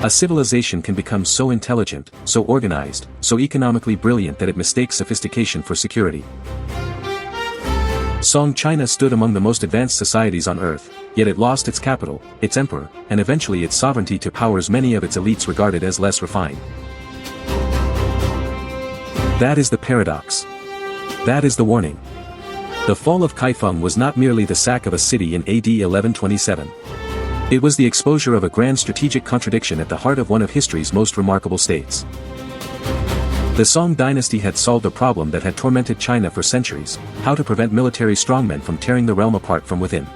A civilization can become so intelligent, so organized, so economically brilliant that it mistakes sophistication for security. Song China stood among the most advanced societies on earth, yet it lost its capital, its emperor, and eventually its sovereignty to powers many of its elites regarded as less refined. That is the paradox. That is the warning. The fall of Kaifeng was not merely the sack of a city in AD 1127. It was the exposure of a grand strategic contradiction at the heart of one of history's most remarkable states. The Song dynasty had solved a problem that had tormented China for centuries: how to prevent military strongmen from tearing the realm apart from within.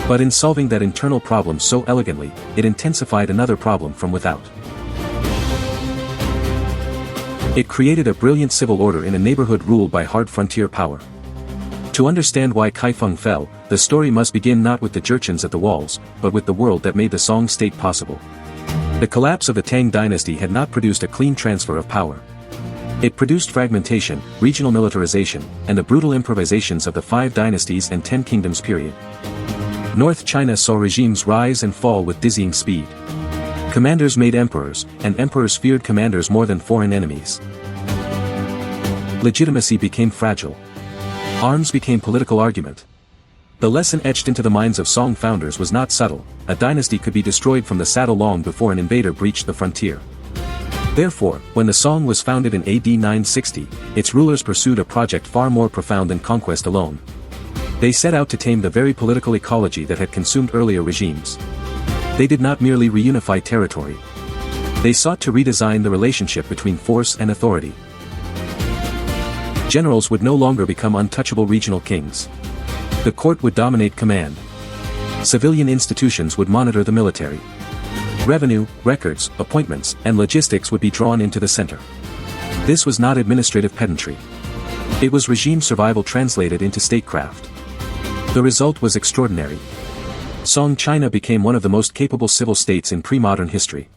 But in solving that internal problem so elegantly, it intensified another problem from without. It created a brilliant civil order in a neighborhood ruled by hard frontier power. To understand why Kaifeng fell, the story must begin not with the Jurchens at the walls, but with the world that made the Song state possible. The collapse of the Tang dynasty had not produced a clean transfer of power. It produced fragmentation, regional militarization, and the brutal improvisations of the 5 dynasties and 10 kingdoms period. North China saw regimes rise and fall with dizzying speed. Commanders made emperors, and emperors feared commanders more than foreign enemies. Legitimacy became fragile. Arms became political argument. The lesson etched into the minds of Song founders was not subtle: a dynasty could be destroyed from the saddle long before an invader breached the frontier. Therefore, when the Song was founded in AD 960, its rulers pursued a project far more profound than conquest alone. They set out to tame the very political ecology that had consumed earlier regimes. They did not merely reunify territory. They sought to redesign the relationship between force and authority. Generals would no longer become untouchable regional kings. The court would dominate command. Civilian institutions would monitor the military. Revenue, records, appointments, and logistics would be drawn into the center. This was not administrative pedantry. It was regime survival translated into statecraft. The result was extraordinary. Song China became one of the most capable civil states in pre-modern history.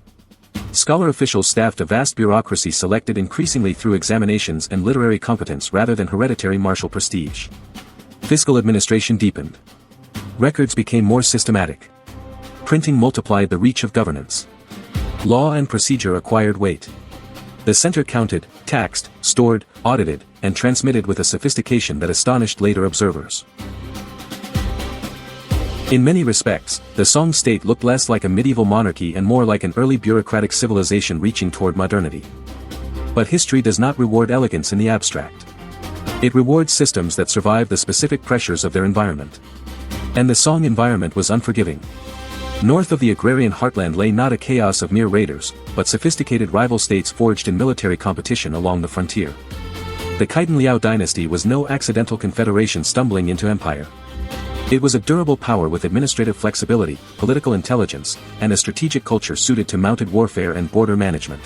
Scholar officials staffed a vast bureaucracy selected increasingly through examinations and literary competence rather than hereditary martial prestige. Fiscal administration deepened. Records became more systematic. Printing multiplied the reach of governance. Law and procedure acquired weight. The center counted, taxed, stored, audited, and transmitted with a sophistication that astonished later observers. In many respects, the Song state looked less like a medieval monarchy and more like an early bureaucratic civilization reaching toward modernity. But history does not reward elegance in the abstract. It rewards systems that survive the specific pressures of their environment. And the Song environment was unforgiving. North of the agrarian heartland lay not a chaos of mere raiders, but sophisticated rival states forged in military competition along the frontier. The Khitan Liao dynasty was no accidental confederation stumbling into empire. It was a durable power with administrative flexibility, political intelligence, and a strategic culture suited to mounted warfare and border management.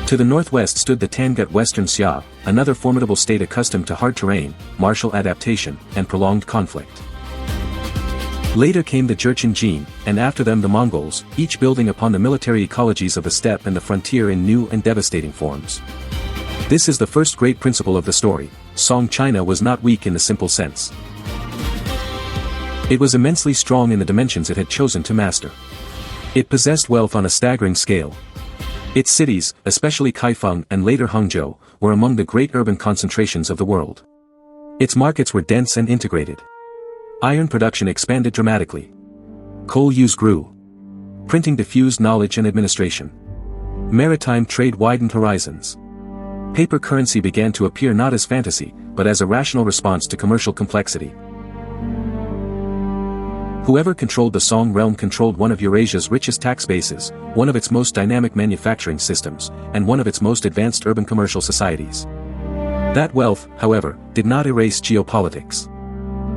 To the northwest stood the Tangut Western Xia, another formidable state accustomed to hard terrain, martial adaptation, and prolonged conflict. Later came the Jurchen Jin, and after them the Mongols, each building upon the military ecologies of the steppe and the frontier in new and devastating forms. This is the first great principle of the story: Song China was not weak in the simple sense. It was immensely strong in the dimensions it had chosen to master. It possessed wealth on a staggering scale. Its cities, especially Kaifeng and later Hangzhou, were among the great urban concentrations of the world. Its markets were dense and integrated. Iron production expanded dramatically. Coal use grew. Printing diffused knowledge and administration. Maritime trade widened horizons. Paper currency began to appear not as fantasy, but as a rational response to commercial complexity. Whoever controlled the Song realm controlled one of Eurasia's richest tax bases, one of its most dynamic manufacturing systems, and one of its most advanced urban commercial societies. That wealth, however, did not erase geopolitics.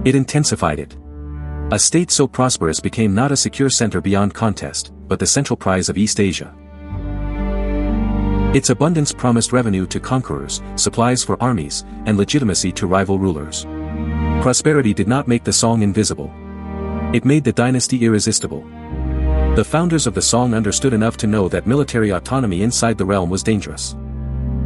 It intensified it. A state so prosperous became not a secure center beyond contest, but the central prize of East Asia. Its abundance promised revenue to conquerors, supplies for armies, and legitimacy to rival rulers. Prosperity did not make the Song invisible. It made the dynasty irresistible. The founders of the Song understood enough to know that military autonomy inside the realm was dangerous.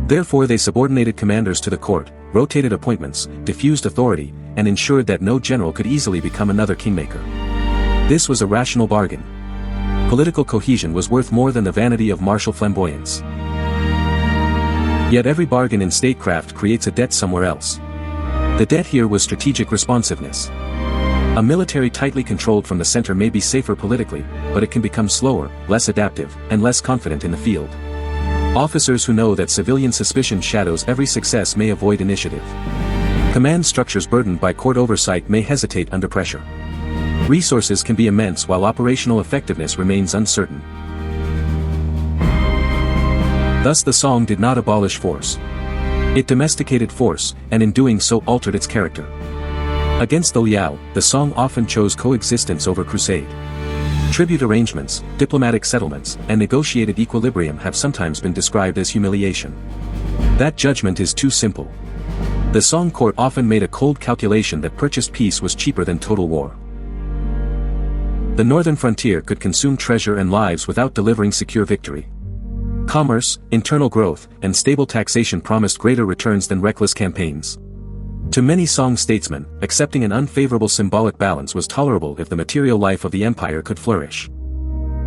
Therefore they subordinated commanders to the court, rotated appointments, diffused authority, and ensured that no general could easily become another kingmaker. This was a rational bargain. Political cohesion was worth more than the vanity of martial flamboyance. Yet every bargain in statecraft creates a debt somewhere else. The debt here was strategic responsiveness. A military tightly controlled from the center may be safer politically, but it can become slower, less adaptive, and less confident in the field. Officers who know that civilian suspicion shadows every success may avoid initiative. Command structures burdened by court oversight may hesitate under pressure. Resources can be immense while operational effectiveness remains uncertain. Thus the Song did not abolish force. It domesticated force, and in doing so altered its character. Against the Liao, the Song often chose coexistence over crusade. Tribute arrangements, diplomatic settlements, and negotiated equilibrium have sometimes been described as humiliation. That judgment is too simple. The Song court often made a cold calculation that purchased peace was cheaper than total war. The northern frontier could consume treasure and lives without delivering secure victory. Commerce, internal growth, and stable taxation promised greater returns than reckless campaigns. To many Song statesmen, accepting an unfavorable symbolic balance was tolerable if the material life of the empire could flourish.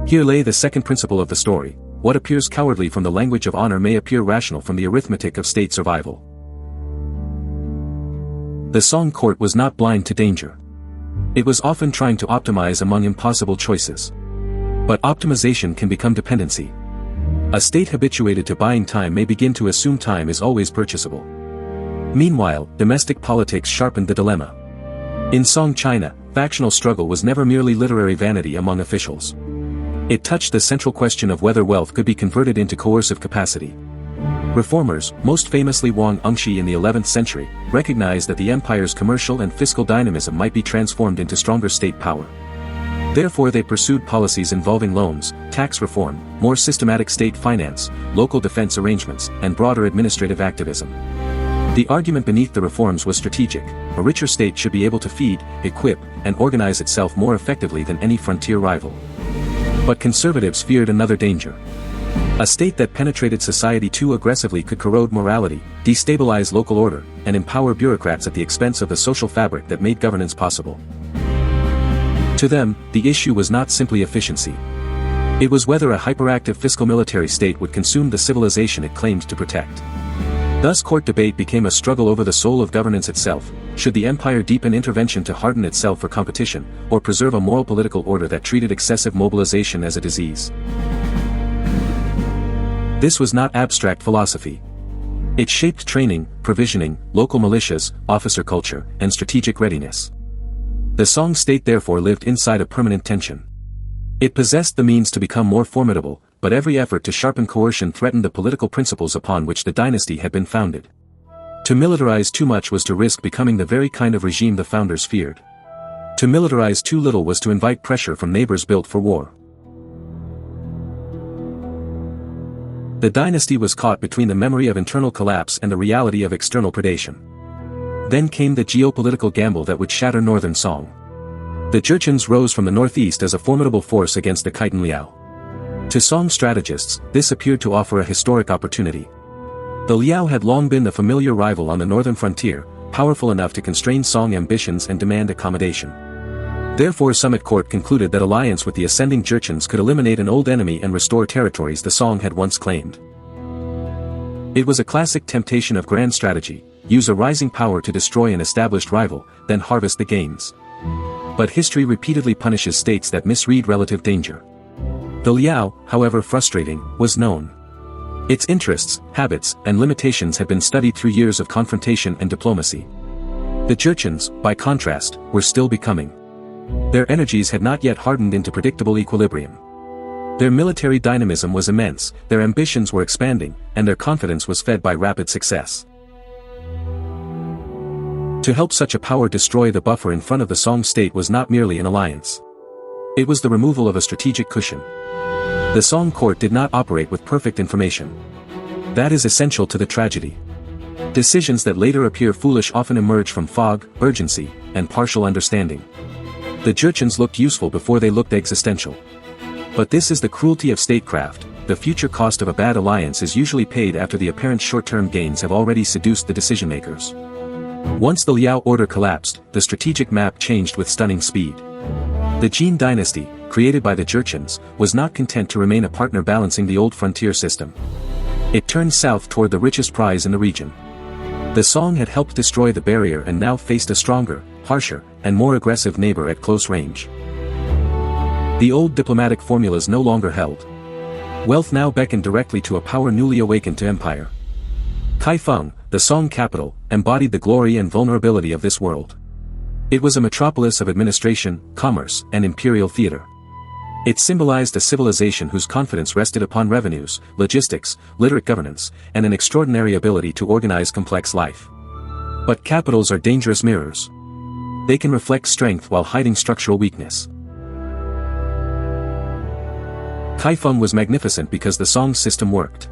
Here lay the second principle of the story: what appears cowardly from the language of honor may appear rational from the arithmetic of state survival. The Song court was not blind to danger. It was often trying to optimize among impossible choices. But optimization can become dependency. A state habituated to buying time may begin to assume time is always purchasable. Meanwhile, domestic politics sharpened the dilemma. In Song China, factional struggle was never merely literary vanity among officials. It touched the central question of whether wealth could be converted into coercive capacity. Reformers, most famously Wang Engshi in the 11th century, recognized that the empire's commercial and fiscal dynamism might be transformed into stronger state power. Therefore they pursued policies involving loans, tax reform, more systematic state finance, local defense arrangements, and broader administrative activism. The argument beneath the reforms was strategic: a richer state should be able to feed, equip, and organize itself more effectively than any frontier rival. But conservatives feared another danger. A state that penetrated society too aggressively could corrode morality, destabilize local order, and empower bureaucrats at the expense of the social fabric that made governance possible. To them, the issue was not simply efficiency. It was whether a hyperactive fiscal military state would consume the civilization it claimed to protect. Thus court debate became a struggle over the soul of governance itself: should the empire deepen intervention to harden itself for competition, or preserve a moral political order that treated excessive mobilization as a disease? This was not abstract philosophy. It shaped training, provisioning, local militias, officer culture, and strategic readiness. The Song state therefore lived inside a permanent tension. It possessed the means to become more formidable, but every effort to sharpen coercion threatened the political principles upon which the dynasty had been founded. To militarize too much was to risk becoming the very kind of regime the founders feared. To militarize too little was to invite pressure from neighbors built for war. The dynasty was caught between the memory of internal collapse and the reality of external predation. Then came the geopolitical gamble that would shatter northern Song. The Jurchens rose from the northeast as a formidable force against the Khitan Liao. To Song strategists, this appeared to offer a historic opportunity. The Liao had long been the familiar rival on the northern frontier, powerful enough to constrain Song ambitions and demand accommodation. Therefore some at court concluded that alliance with the ascending Jurchens could eliminate an old enemy and restore territories the Song had once claimed. It was a classic temptation of grand strategy: use a rising power to destroy an established rival, then harvest the gains. But history repeatedly punishes states that misread relative danger. The Liao, however frustrating, was known. Its interests, habits, and limitations had been studied through years of confrontation and diplomacy. The Jurchens, by contrast, were still becoming. Their energies had not yet hardened into predictable equilibrium. Their military dynamism was immense, their ambitions were expanding, and their confidence was fed by rapid success. To help such a power destroy the buffer in front of the Song state was not merely an alliance. It was the removal of a strategic cushion. The Song court did not operate with perfect information. That is essential to the tragedy. Decisions that later appear foolish often emerge from fog, urgency, and partial understanding. The Jurchens looked useful before they looked existential. But this is the cruelty of statecraft: the future cost of a bad alliance is usually paid after the apparent short-term gains have already seduced the decision-makers. Once the Liao order collapsed, the strategic map changed with stunning speed. The Jin dynasty, created by the Jurchens, was not content to remain a partner balancing the old frontier system. It turned south toward the richest prize in the region. The Song had helped destroy the barrier and now faced a stronger, harsher, and more aggressive neighbor at close range. The old diplomatic formulas no longer held. Wealth now beckoned directly to a power newly awakened to empire. Kaifeng, the Song capital, embodied the glory and vulnerability of this world. It was a metropolis of administration, commerce, and imperial theater. It symbolized a civilization whose confidence rested upon revenues, logistics, literate governance, and an extraordinary ability to organize complex life. But capitals are dangerous mirrors. They can reflect strength while hiding structural weakness. Kaifeng was magnificent because the Song system worked.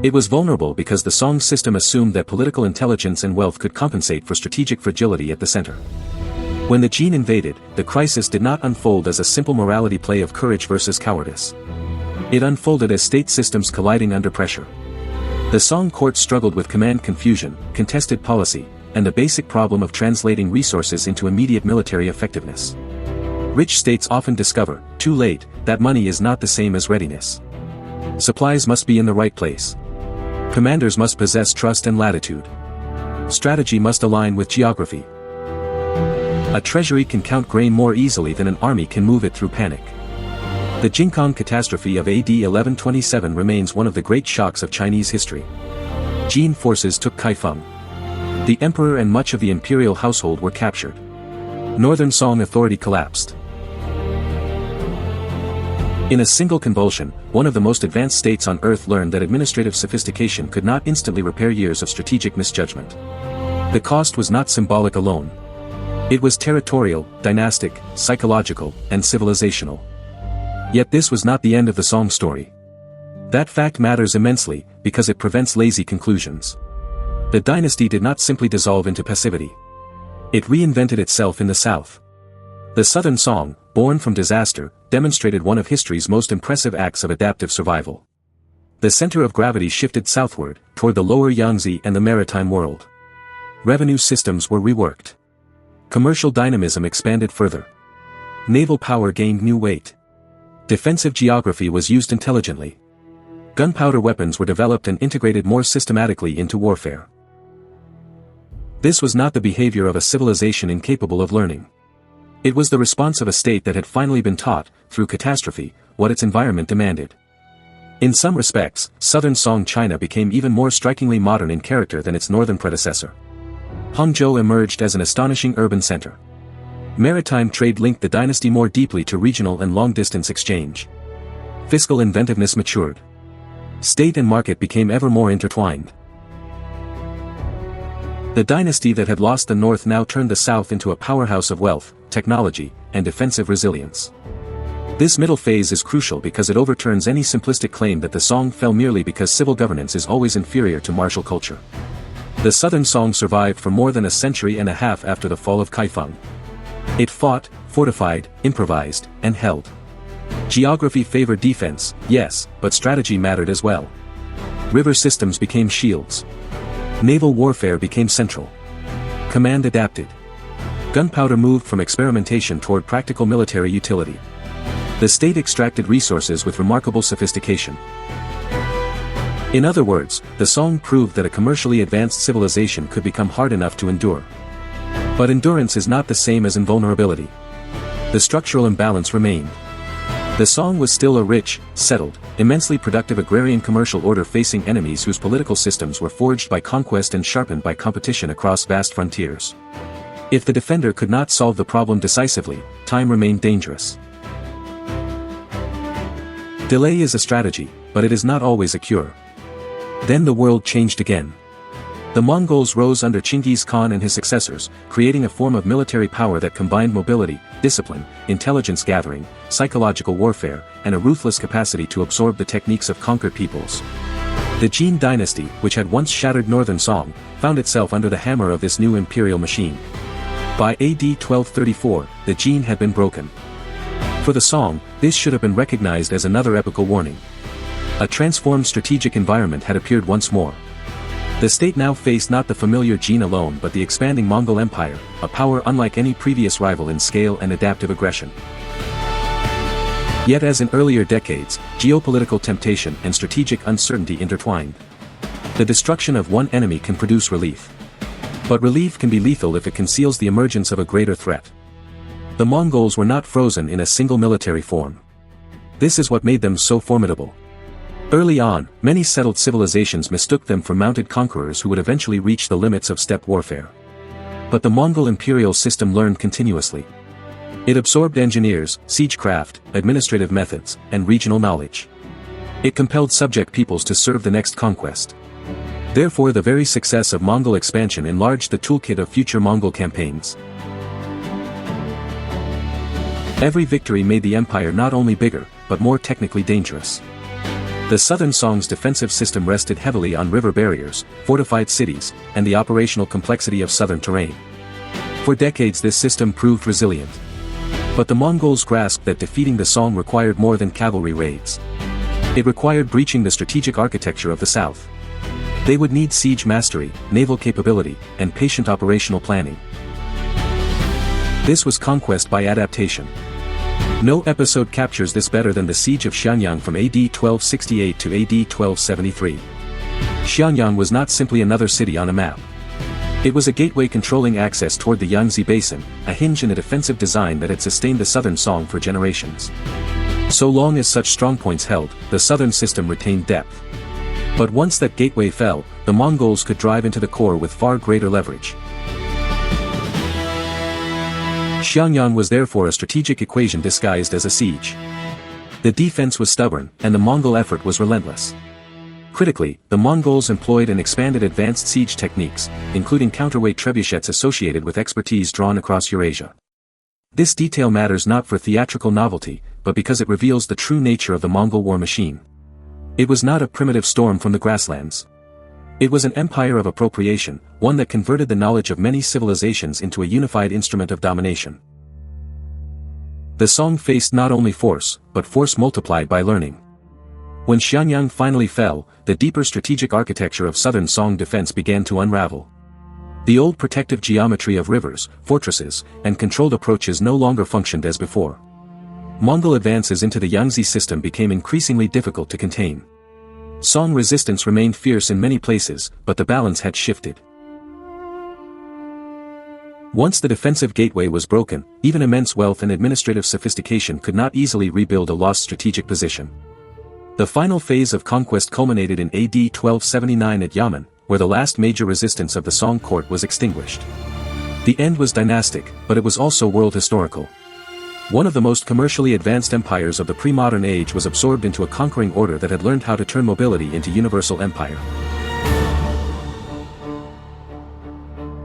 It was vulnerable because the Song system assumed that political intelligence and wealth could compensate for strategic fragility at the center. When the Jin invaded, the crisis did not unfold as a simple morality play of courage versus cowardice. It unfolded as state systems colliding under pressure. The Song court struggled with command confusion, contested policy, and the basic problem of translating resources into immediate military effectiveness. Rich states often discover, too late, that money is not the same as readiness. Supplies must be in the right place. Commanders must possess trust and latitude. Strategy must align with geography. A treasury can count grain more easily than an army can move it through panic. The Jingkang catastrophe of AD 1127 remains one of the great shocks of Chinese history. Jin forces took Kaifeng. The emperor and much of the imperial household were captured. Northern Song authority collapsed. In a single convulsion, one of the most advanced states on earth learned that administrative sophistication could not instantly repair years of strategic misjudgment. The cost was not symbolic alone. It was territorial, dynastic, psychological, and civilizational. Yet this was not the end of the Song story. That fact matters immensely, because it prevents lazy conclusions. The dynasty did not simply dissolve into passivity. It reinvented itself in the south. The Southern Song, born from disaster, demonstrated one of history's most impressive acts of adaptive survival. The center of gravity shifted southward, toward the lower Yangtze and the maritime world. Revenue systems were reworked. Commercial dynamism expanded further. Naval power gained new weight. Defensive geography was used intelligently. Gunpowder weapons were developed and integrated more systematically into warfare. This was not the behavior of a civilization incapable of learning. It was the response of a state that had finally been taught, through catastrophe, what its environment demanded. In some respects, Southern Song China became even more strikingly modern in character than its northern predecessor. Hangzhou emerged as an astonishing urban center. Maritime trade linked the dynasty more deeply to regional and long-distance exchange. Fiscal inventiveness matured. State and market became ever more intertwined. The dynasty that had lost the north now turned the south into a powerhouse of wealth, technology, and defensive resilience. This middle phase is crucial because it overturns any simplistic claim that the Song fell merely because civil governance is always inferior to martial culture. The Southern Song survived for more than a century and a half after the fall of Kaifeng. It fought, fortified, improvised, and held. Geography favored defense, yes, but strategy mattered as well. River systems became shields. Naval warfare became central. Command adapted. Gunpowder moved from experimentation toward practical military utility. The state extracted resources with remarkable sophistication. In other words, the Song proved that a commercially advanced civilization could become hard enough to endure. But endurance is not the same as invulnerability. The structural imbalance remained. The Song was still a rich, settled, immensely productive agrarian commercial order facing enemies whose political systems were forged by conquest and sharpened by competition across vast frontiers. If the defender could not solve the problem decisively, time remained dangerous. Delay is a strategy, but it is not always a cure. Then the world changed again. The Mongols rose under Chinggis Khan and his successors, creating a form of military power that combined mobility, discipline, intelligence gathering, psychological warfare, and a ruthless capacity to absorb the techniques of conquered peoples. The Jin dynasty, which had once shattered northern Song, found itself under the hammer of this new imperial machine. By AD 1234, the Jin had been broken. For the Song, this should have been recognized as another epochal warning. A transformed strategic environment had appeared once more. The state now faced not the familiar Jin alone but the expanding Mongol Empire, a power unlike any previous rival in scale and adaptive aggression. Yet as in earlier decades, geopolitical temptation and strategic uncertainty intertwined. The destruction of one enemy can produce relief. But relief can be lethal if it conceals the emergence of a greater threat. The Mongols were not frozen in a single military form. This is what made them so formidable. Early on, many settled civilizations mistook them for mounted conquerors who would eventually reach the limits of steppe warfare. But the Mongol imperial system learned continuously. It absorbed engineers, siegecraft, administrative methods, and regional knowledge. It compelled subject peoples to serve the next conquest. Therefore, the very success of Mongol expansion enlarged the toolkit of future Mongol campaigns. Every victory made the empire not only bigger, but more technically dangerous. The Southern Song's defensive system rested heavily on river barriers, fortified cities, and the operational complexity of southern terrain. For decades this system proved resilient. But the Mongols grasped that defeating the Song required more than cavalry raids. It required breaching the strategic architecture of the south. They would need siege mastery, naval capability, and patient operational planning. This was conquest by adaptation. No episode captures this better than the siege of Xiangyang from AD 1268 to AD 1273. Xiangyang was not simply another city on a map. It was a gateway controlling access toward the Yangtze Basin, a hinge in a defensive design that had sustained the Southern Song for generations. So long as such strongpoints held, the southern system retained depth. But once that gateway fell, the Mongols could drive into the core with far greater leverage. Xiangyang was therefore a strategic equation disguised as a siege. The defense was stubborn, and the Mongol effort was relentless. Critically, the Mongols employed and expanded advanced siege techniques, including counterweight trebuchets associated with expertise drawn across Eurasia. This detail matters not for theatrical novelty, but because it reveals the true nature of the Mongol war machine. It was not a primitive storm from the grasslands. It was an empire of appropriation, one that converted the knowledge of many civilizations into a unified instrument of domination. The Song faced not only force, but force multiplied by learning. When Xiangyang finally fell, the deeper strategic architecture of southern Song defense began to unravel. The old protective geometry of rivers, fortresses, and controlled approaches no longer functioned as before. Mongol advances into the Yangtze system became increasingly difficult to contain. Song resistance remained fierce in many places, but the balance had shifted. Once the defensive gateway was broken, even immense wealth and administrative sophistication could not easily rebuild a lost strategic position. The final phase of conquest culminated in AD 1279 at Yamen, where the last major resistance of the Song court was extinguished. The end was dynastic, but it was also world historical. One of the most commercially advanced empires of the pre-modern age was absorbed into a conquering order that had learned how to turn mobility into universal empire.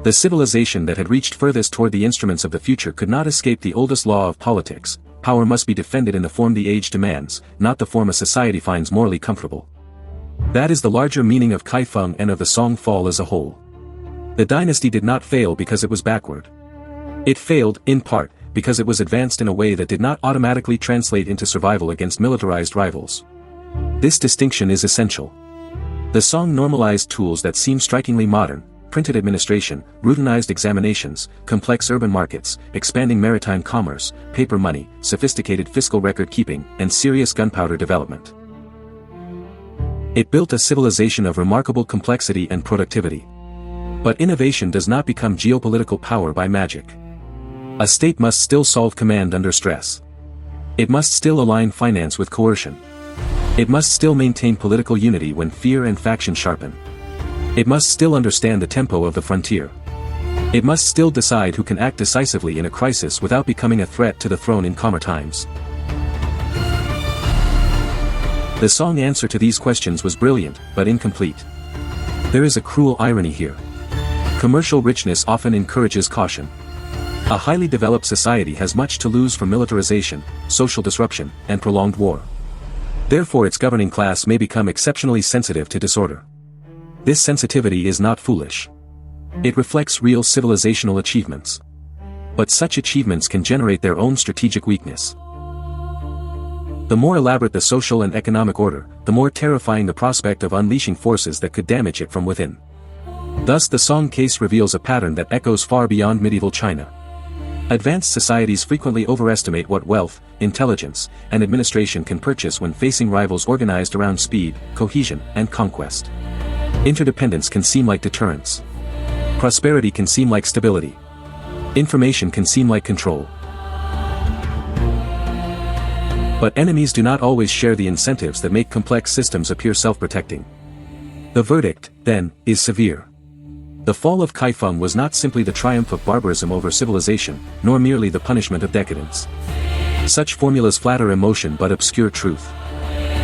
The civilization that had reached furthest toward the instruments of the future could not escape the oldest law of politics: power must be defended in the form the age demands, not the form a society finds morally comfortable. That is the larger meaning of Kaifeng and of the Song fall as a whole. The dynasty did not fail because it was backward. It failed, in part, because it was advanced in a way that did not automatically translate into survival against militarized rivals. This distinction is essential. The Song normalized tools that seem strikingly modern: printed administration, routinized examinations, complex urban markets, expanding maritime commerce, paper money, sophisticated fiscal record-keeping, and serious gunpowder development. It built a civilization of remarkable complexity and productivity. But innovation does not become geopolitical power by magic. A state must still solve command under stress. It must still align finance with coercion. It must still maintain political unity when fear and faction sharpen. It must still understand the tempo of the frontier. It must still decide who can act decisively in a crisis without becoming a threat to the throne in calmer times. The Song answer to these questions was brilliant, but incomplete. There is a cruel irony here. Commercial richness often encourages caution. A highly developed society has much to lose from militarization, social disruption, and prolonged war. Therefore its governing class may become exceptionally sensitive to disorder. This sensitivity is not foolish. It reflects real civilizational achievements. But such achievements can generate their own strategic weakness. The more elaborate the social and economic order, the more terrifying the prospect of unleashing forces that could damage it from within. Thus the Song case reveals a pattern that echoes far beyond medieval China. Advanced societies frequently overestimate what wealth, intelligence, and administration can purchase when facing rivals organized around speed, cohesion, and conquest. Interdependence can seem like deterrence. Prosperity can seem like stability. Information can seem like control. But enemies do not always share the incentives that make complex systems appear self-protecting. The verdict, then, is severe. The fall of Kaifeng was not simply the triumph of barbarism over civilization, nor merely the punishment of decadence. Such formulas flatter emotion but obscure truth.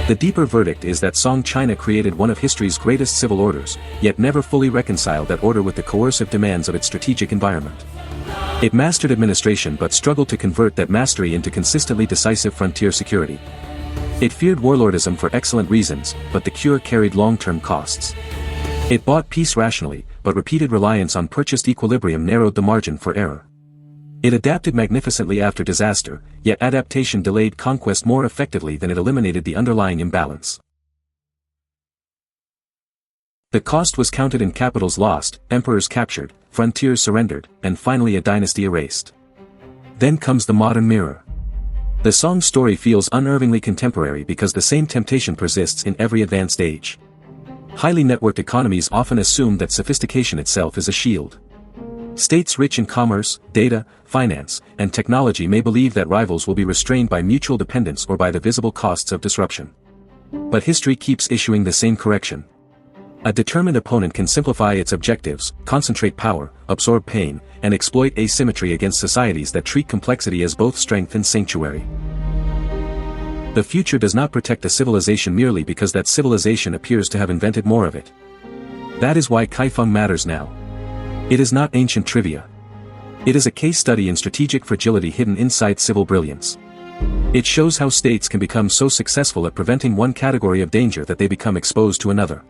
The deeper verdict is that Song China created one of history's greatest civil orders, yet never fully reconciled that order with the coercive demands of its strategic environment. It mastered administration but struggled to convert that mastery into consistently decisive frontier security. It feared warlordism for excellent reasons, but the cure carried long-term costs. It bought peace rationally, but repeated reliance on purchased equilibrium narrowed the margin for error. It adapted magnificently after disaster, yet adaptation delayed conquest more effectively than it eliminated the underlying imbalance. The cost was counted in capitals lost, emperors captured, frontiers surrendered, and finally a dynasty erased. Then comes the modern mirror. The Song story feels unervingly contemporary because the same temptation persists in every advanced age. Highly networked economies often assume that sophistication itself is a shield. States rich in commerce, data, finance, and technology may believe that rivals will be restrained by mutual dependence or by the visible costs of disruption. But history keeps issuing the same correction. A determined opponent can simplify its objectives, concentrate power, absorb pain, and exploit asymmetry against societies that treat complexity as both strength and sanctuary. The future does not protect a civilization merely because that civilization appears to have invented more of it. That is why Kaifeng matters now. It is not ancient trivia. It is a case study in strategic fragility hidden inside civil brilliance. It shows how states can become so successful at preventing one category of danger that they become exposed to another.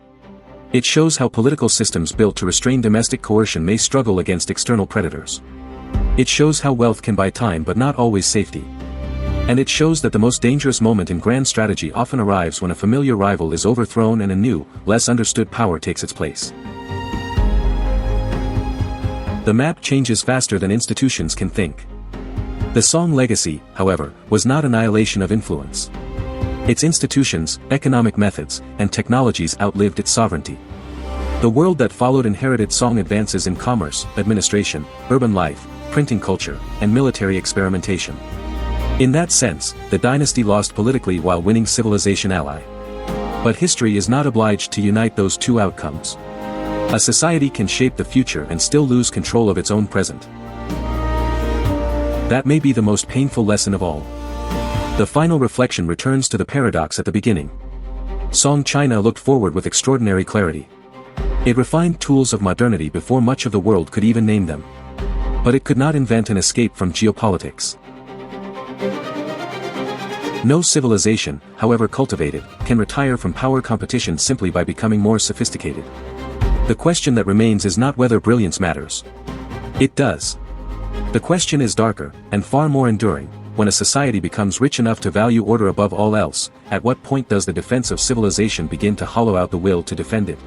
It shows how political systems built to restrain domestic coercion may struggle against external predators. It shows how wealth can buy time but not always safety. And it shows that the most dangerous moment in grand strategy often arrives when a familiar rival is overthrown and a new, less understood power takes its place. The map changes faster than institutions can think. The Song legacy, however, was not annihilation of influence. Its institutions, economic methods, and technologies outlived its sovereignty. The world that followed inherited Song advances in commerce, administration, urban life, printing culture, and military experimentation. In that sense, the dynasty lost politically while winning civilization ally. But history is not obliged to unite those two outcomes. A society can shape the future and still lose control of its own present. That may be the most painful lesson of all. The final reflection returns to the paradox at the beginning. Song China looked forward with extraordinary clarity. It refined tools of modernity before much of the world could even name them. But it could not invent an escape from geopolitics. No civilization, however cultivated, can retire from power competition simply by becoming more sophisticated. The question that remains is not whether brilliance matters. It does. The question is darker, and far more enduring. When a society becomes rich enough to value order above all else, at what point does the defense of civilization begin to hollow out the will to defend it?